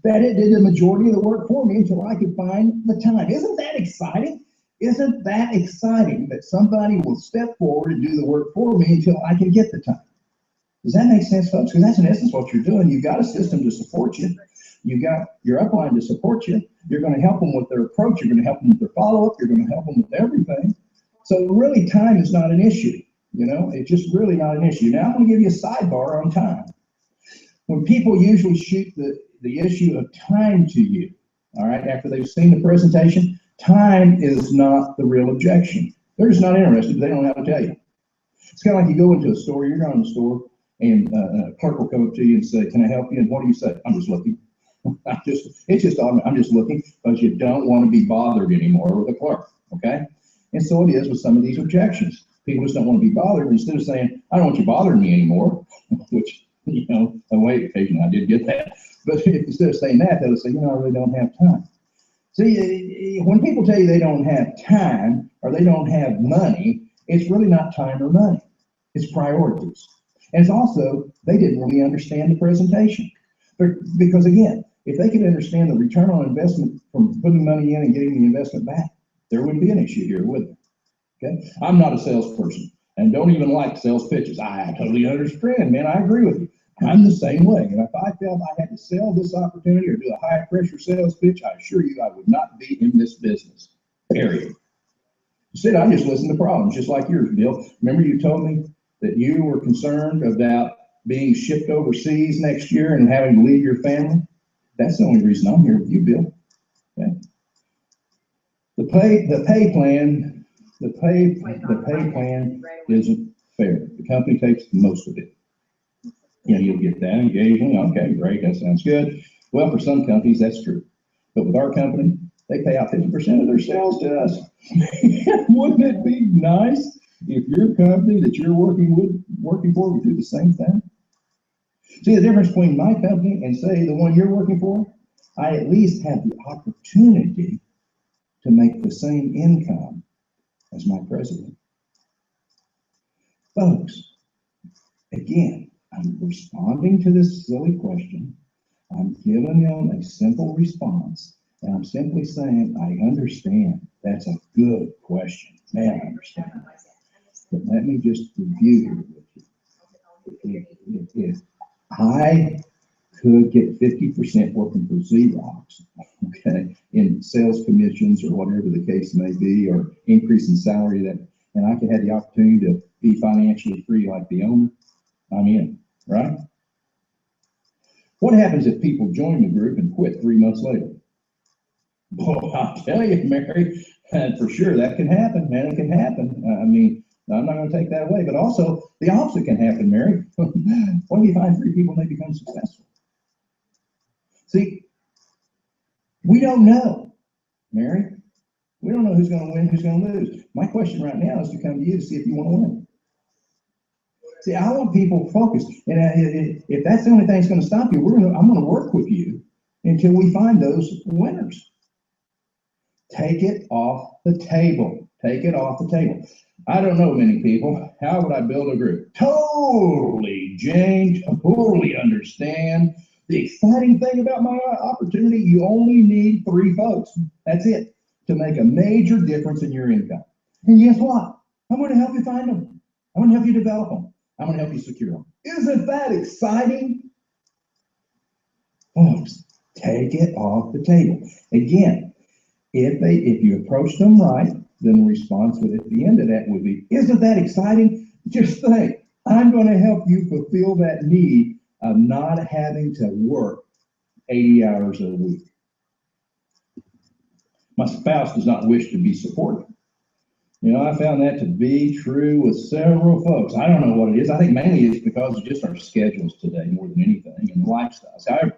that it did the majority of the work for me until I could find the time. Isn't that exciting? Isn't that exciting that somebody will step forward and do the work for me until I can get the time? Does that make sense, folks? Because that's in essence what you're doing. You've got a system to support you. You've got your upline to support you. You're going to help them with their approach. You're going to help them with their follow-up. You're going to help them with everything. So really, time is not an issue. It's just really not an issue. Now I'm going to give you a sidebar on time. When people usually shoot the issue of time to you, all right, after they've seen the presentation, time is not the real objection. They're just not interested. They don't know how to tell you. It's kind of like you go into a store, you're going to the store, and a clerk will come up to you and say, "Can I help you?" And what do you say? "I'm just looking." I'm just looking because you don't want to be bothered anymore with a clerk, okay? And so it is with some of these objections. People just don't want to be bothered. Instead of saying, "I don't want you bothering me anymore," which, wait, occasionally I did get that. But instead of saying that, they'll say, "I really don't have time." See, when people tell you they don't have time or they don't have money, it's really not time or money. It's priorities. And it's also, they didn't really understand the presentation. Because again, if they could understand the return on investment from putting money in and getting the investment back, there wouldn't be an issue here, would there? Okay? I'm not a salesperson and don't even like sales pitches. I totally understand, man. I agree with you. I'm the same way. And if I felt I had to sell this opportunity or do a high pressure sales pitch, I assure you I would not be in this business. Period. Instead, I just listen to problems, just like yours, Bill. Remember you told me that you were concerned about being shipped overseas next year and having to leave your family? That's the only reason I'm here with you, Bill. Okay. The pay plan isn't fair. The company takes most of it. You'll get that occasionally. Okay, great, that sounds good. Well, for some companies, that's true. But with our company, they pay out 50% of their sales to us. Wouldn't it be nice if your company that you're working for would do the same thing? See the difference between my company and say the one you're working for? I at least have the opportunity to make the same income as my president. Folks, again, I'm responding to this silly question. I'm giving them a simple response. And I'm simply saying, I understand. That's a good question. Man, I understand. But let me just review here with you. If I could get 50% working for Xerox, okay, in sales commissions or whatever the case may be, or increase in salary, and I could have the opportunity to be financially free like the owner, I'm in, right? What happens if people join the group and quit 3 months later? Well, I'll tell you, Mary, for sure that can happen, man. It can happen. I mean, I'm not going to take that away, but also the opposite can happen, Mary. What if you find 3 people and they become successful? See, we don't know, Mary. We don't know who's going to win, who's going to lose. My question right now is to come to you to see if you want to win. See, I want people focused, and if that's the only thing that's going to stop you, I'm going to work with you until we find those winners. Take it off the table. Take it off the table. I don't know many people. How would I build a group? Totally, James. Totally understand. The exciting thing about my opportunity, you only need 3 folks. That's it to make a major difference in your income. And guess what? I'm going to help you find them. I'm going to help you develop them. I'm going to help you secure them. Isn't that exciting? Folks, take it off the table. Again, if you approach them right, then the response at the end of that would be, isn't that exciting? Just think, I'm going to help you fulfill that need of not having to work 80 hours a week. My spouse does not wish to be supported. You know, I found that to be true with several folks. I don't know what it is. I think mainly it's because of just our schedules today more than anything and lifestyles. However,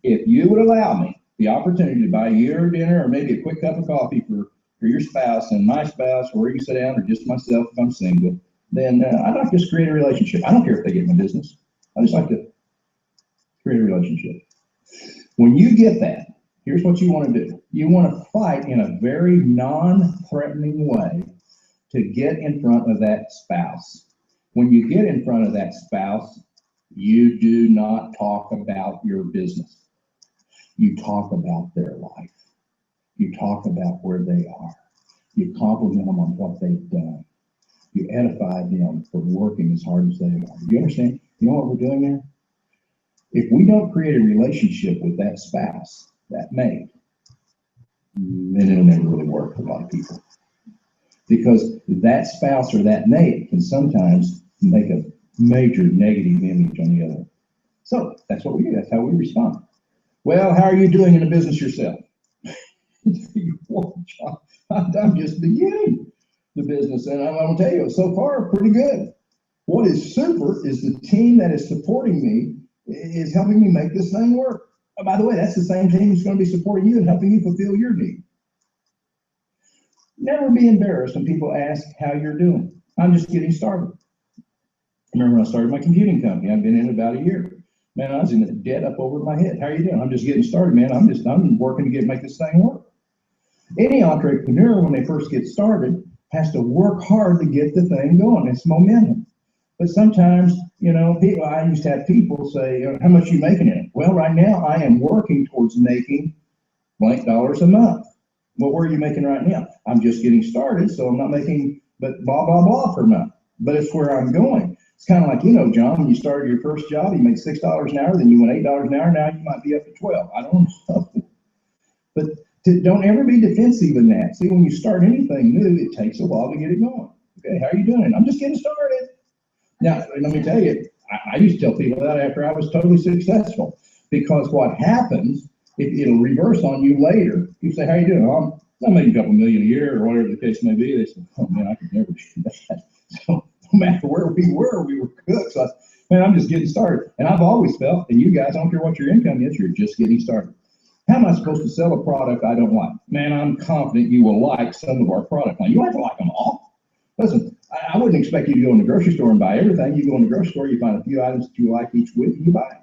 if you would allow me the opportunity to buy your dinner or maybe a quick cup of coffee for your spouse and my spouse, or you sit down, or just myself if I'm single, then I'd like to just create a relationship. I don't care if they get my business. I just like to create a relationship. When you get that, here's what you want to do. You want to fight in a very non-threatening way to get in front of that spouse. When you get in front of that spouse, you do not talk about your business. You talk about their life. You talk about where they are. You compliment them on what they've done. You edify them for working as hard as they are. You understand? You know what we're doing there? If we don't create a relationship with that spouse, that mate, then it'll never really work for a lot of people. Because that spouse or that mate can sometimes make a major negative image on the other. So that's what we do. That's how we respond. Well, how are you doing in the business yourself? I'm just beginning the business, and I'm going to tell you, so far, pretty good. What is super is the team that is supporting me is helping me make this thing work. Oh, by the way, that's the same team that's going to be supporting you and helping you fulfill your need. Never be embarrassed when people ask how you're doing. I'm just getting started. Remember when I started my computing company? I've been in about a year. Man, I was in debt up over my head. How are you doing? I'm just getting started, man. I'm working to make this thing work. Any entrepreneur, when they first get started, has to work hard to get the thing going. It's momentum. But sometimes, you know, I used to have people say, how much are you making in it? Well, right now I am working towards making blank dollars a month. Well, where are you making right now? I'm just getting started, so I'm not making but blah, blah, blah per month. But it's where I'm going. It's kind of like, you know, John, when you started your first job, you made $6 an hour, then you went $8 an hour, now you might be up to 12. I don't know. But don't ever be defensive in that. See, when you start anything new, it takes a while to get it going. Okay, how are you doing? I'm just getting started. Now, let me tell you, I used to tell people that after I was totally successful, because what happens, it'll reverse on you later. You say, how you doing? Oh, I'm making a couple million a year, or whatever the case may be. They say, oh man, I could never do that. So no matter where we were cooks. So man, I'm just getting started. And I've always felt, and you guys, I don't care what your income is, you're just getting started. How am I supposed to sell a product I don't like? Man, I'm confident you will like some of our product. Now, you don't have to like them all. Listen, I wouldn't expect you to go in the grocery store and buy everything. You go in the grocery store, you find a few items that you like each week, and you buy it.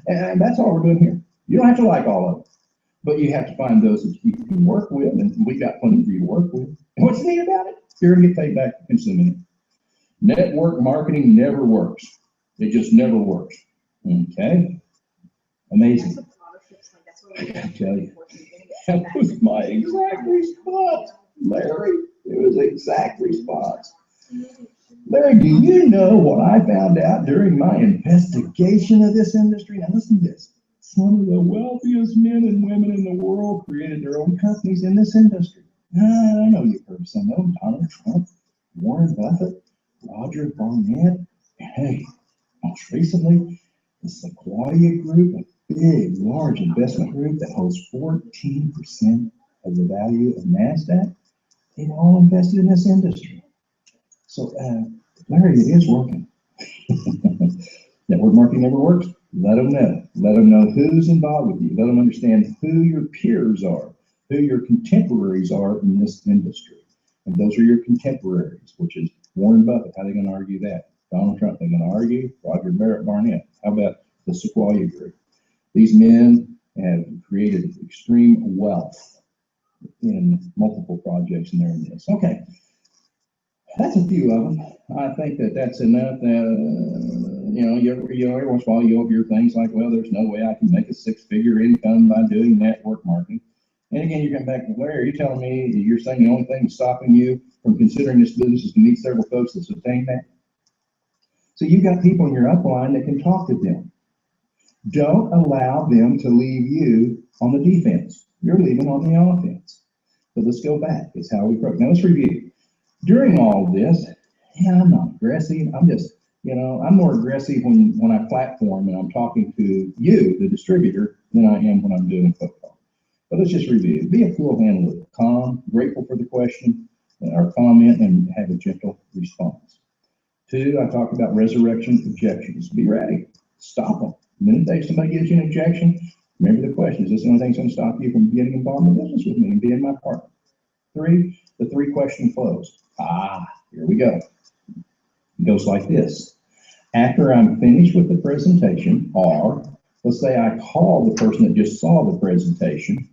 And that's all we're doing here. You don't have to like all of them, but you have to find those that you can work with, and we got plenty for you to work with. And what's neat about it? You're going to get paid back for consuming it. Network marketing never works. It just never works. Okay? Amazing. I gotta tell you, that was my exact response, Larry. It was the exact response. Larry, do you know what I found out during my investigation of this industry? Now listen to this. Some of the wealthiest men and women in the world created their own companies in this industry. I know you've heard of some of them: Donald Trump, Warren Buffett, Roger Barnett, and hey, most recently, the Sequoia Group, a big, large investment group that holds 14% of the value of NASDAQ. They've all invested in this industry. So, Larry, it is working. Network marketing never works. Let them know. Let them know who's involved with you. Let them understand who your peers are, who your contemporaries are in this industry. And those are your contemporaries, which is Warren Buffett. How are they going to argue that? Donald Trump, they're going to argue. Roger Barnett. How about the Sequoia Group? These men have created extreme wealth in multiple projects, and they're in this. Okay, that's a few of them. I think that that's enough. Every once in a while you'll hear things like, well, there's no way I can make a six-figure income by doing network marketing. And again, you come back to Larry, are you telling me you're saying the only thing that's stopping you from considering this business is to meet several folks that sustain that? So you've got people in your upline that can talk to them. Don't allow them to leave you on the defense. You're leaving on the offense. So let's go back. It's how we approach. Now let's review. During all of this, I'm not aggressive. I'm just, I'm more aggressive when I platform and I'm talking to you, the distributor, than I am when I'm doing football. But let's just review. Be a cool handler, calm, grateful for the question or comment, and have a gentle response. 2, I talked about resurrection objections. Be ready. Stop them. The minute somebody gives you an objection, remember the question. Is this the only thing that's going to stop you from getting involved in business with me and being my partner? 3, the 3-question close. Here we go. It goes like this. After I'm finished with the presentation, or let's say I call the person that just saw the presentation,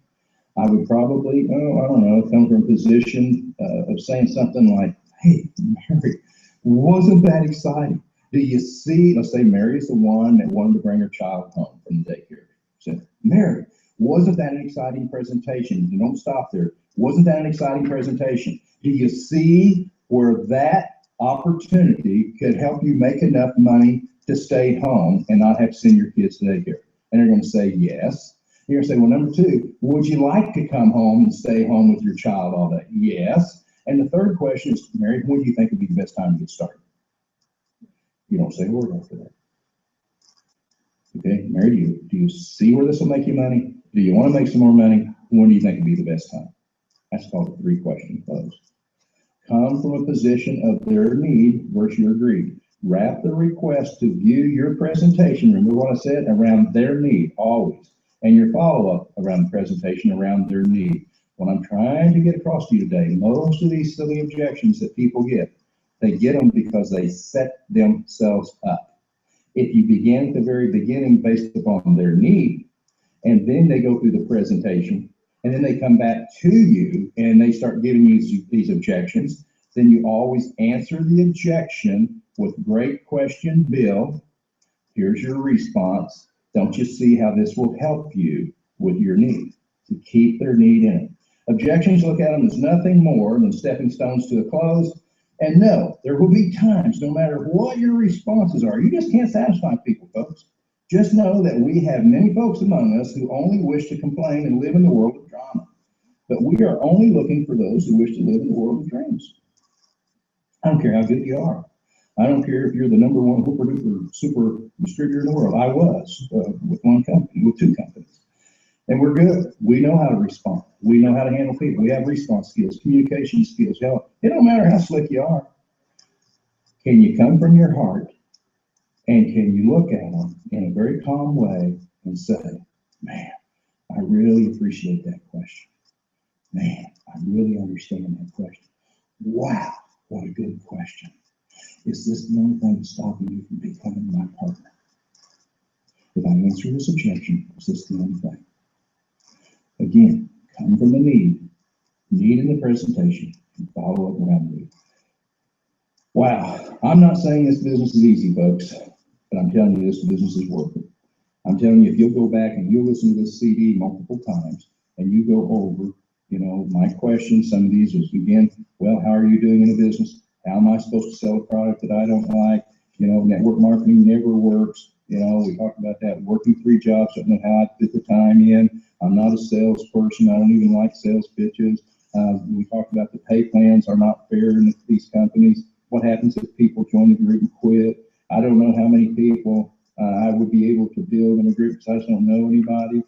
I would probably, come from a position of saying something like, hey, Mary, wasn't that exciting? Do you see, let's say Mary is the one that wanted to bring her child home from the daycare. So, Mary, wasn't that an exciting presentation? You don't stop there. Wasn't that an exciting presentation? Do you see where that opportunity could help you make enough money to stay home and not have to send your kids to daycare? And they're going to say yes. You're going to say, well, number 2, would you like to come home and stay home with your child all day? Yes. And the 3rd question is, Mary, when do you think would be the best time to get started? You don't say a word after that. Okay, Mary, do you see where this will make you money? Do you want to make some more money? When do you think would be the best time? That's called a 3-question close. Come from a position of their need versus your greed. Wrap the request to view your presentation, remember what I said, around their need, always. And your follow-up around the presentation, around their need. What I'm trying to get across to you today, most of these silly objections that people get, they get them because they set themselves up. If you begin at the very beginning based upon their need, and then they go through the presentation, and then they come back to you and they start giving you these objections, then you always answer the objection with great question, Bill. Here's your response. Don't you see how this will help you with your need? To keep their need in it. Objections, look at them as nothing more than stepping stones to a close. And no, there will be times, no matter what your responses are, you just can't satisfy people, folks. Just know that we have many folks among us who only wish to complain and live in the world of drama. But we are only looking for those who wish to live in the world of dreams. I don't care how good you are. I don't care if you're the number 1 super distributor in the world. I was with one company, with 2 companies. And we're good. We know how to respond. We know how to handle people. We have response skills, communication skills. Hell, it don't matter how slick you are. Can you come from your heart and can you look at them in a very calm way and say, man, I really appreciate that question. Man, I really understand that question. Wow, what a good question. Is this the only thing stopping you from becoming my partner? If I answer this objection, is this the only thing? Again, come from the need in the presentation, and follow up around the need. Wow, I'm not saying this business is easy, folks, but I'm telling you this business is worth it. I'm telling you, if you'll go back and you'll listen to this CD multiple times, and you go over, my question, some of these is, again, well, how are you doing in a business? How am I supposed to sell a product that I don't like? Network marketing never works. We talked about that, working 3 jobs, don't know how I fit the time in. I'm not a salesperson. I don't even like sales pitches. We talked about the pay plans are not fair in these companies. What happens if people join the group and quit? I don't know how many people I would be able to build in a group because I just don't know anybody.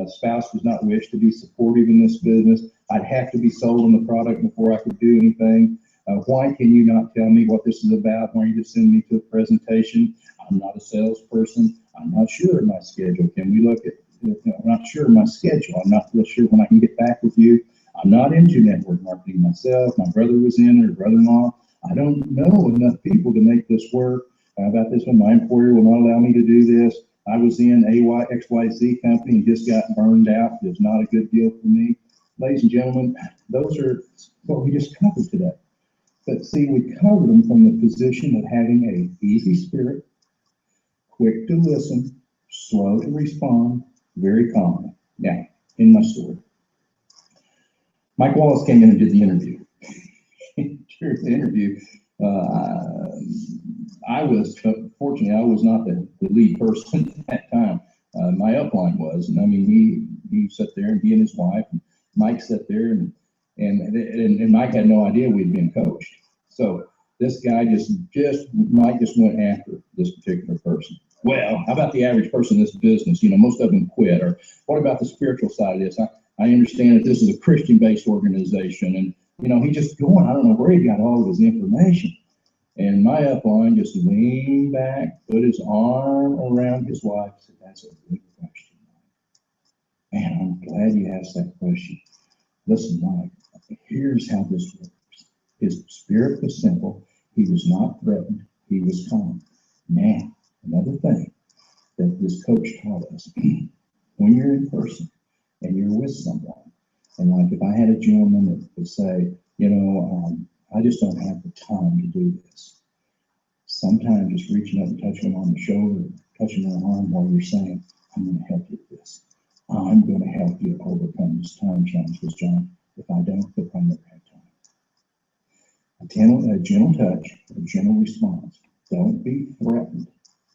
Spouse does not wish to be supportive in this business. I'd have to be sold on the product before I could do anything. Why can you not tell me what this is about? Why are you just sending me to a presentation? I'm not a salesperson. I'm not sure of my schedule. Can we look at, I'm not sure of my schedule. I'm not real sure when I can get back with you. I'm not into network marketing myself. My brother was in it, or brother-in-law. I don't know enough people to make this work. How about this one? My employer will not allow me to do this. I was in XYZ company and just got burned out. It was not a good deal for me. Ladies and gentlemen, those are what we just covered today. But see, we covered them from the position of having a easy spirit, quick to listen, slow to respond, very calm. Now, in my story, Mike Wallace came in and did the interview. During the interview, I was, fortunately, I was not the lead person at that time. My upline was, and I mean, he sat there, and he and his wife, and Mike sat there, and Mike had no idea we'd been coached. So this guy Mike just went after this particular person. Well, how about the average person in this business? You know, most of them quit. Or what about the spiritual side of this? I understand that this is a Christian-based organization, and you know, he just going. I don't know where he got all of his information. And my upline just leaned back, put his arm around his wife, and said, "That's a good question, Mike. Man, I'm glad you asked that question. Listen, Mike, here's how this works. His spirit was simple. He was not threatened. He was calm. Now, another thing that this coach taught us, when you're in person and you're with someone, and like if I had a gentleman that would say, you know, I just don't have the time to do this. Sometimes just reaching up and touching them on the shoulder, touching their arm while you're saying, I'm going to help you with this. I'm going to help you overcome this time challenge. Because John, if I don't, they'll probably never have time. A gentle touch, a gentle response. Don't be threatened.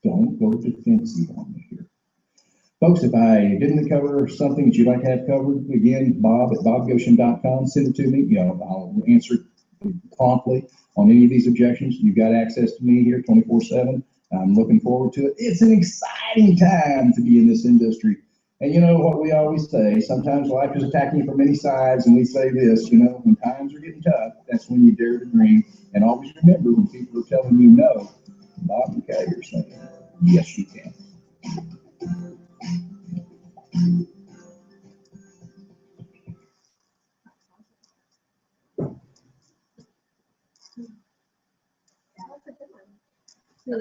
Don't go defensive on me here. Folks, if I didn't cover something that you'd like to have covered, again, Bob at bobgoshen.com, send it to me. You know, I'll answer promptly on any of these objections. You've got access to me here 24/7. I'm looking forward to it. It's an exciting time to be in this industry. And you know what we always say, sometimes life is attacking you from many sides, and we say this, you know, when times are getting tough, that's when you dare to dream. And always remember, when people are telling you no, Bob and Kay are saying, yes, you can.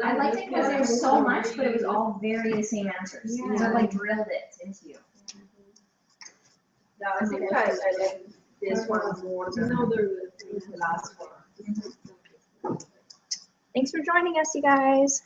I liked it because there was so much, but it was all very the same answers. It was like drilled it into you. No, I think I like this one more than the last one. Thanks for joining us, you guys.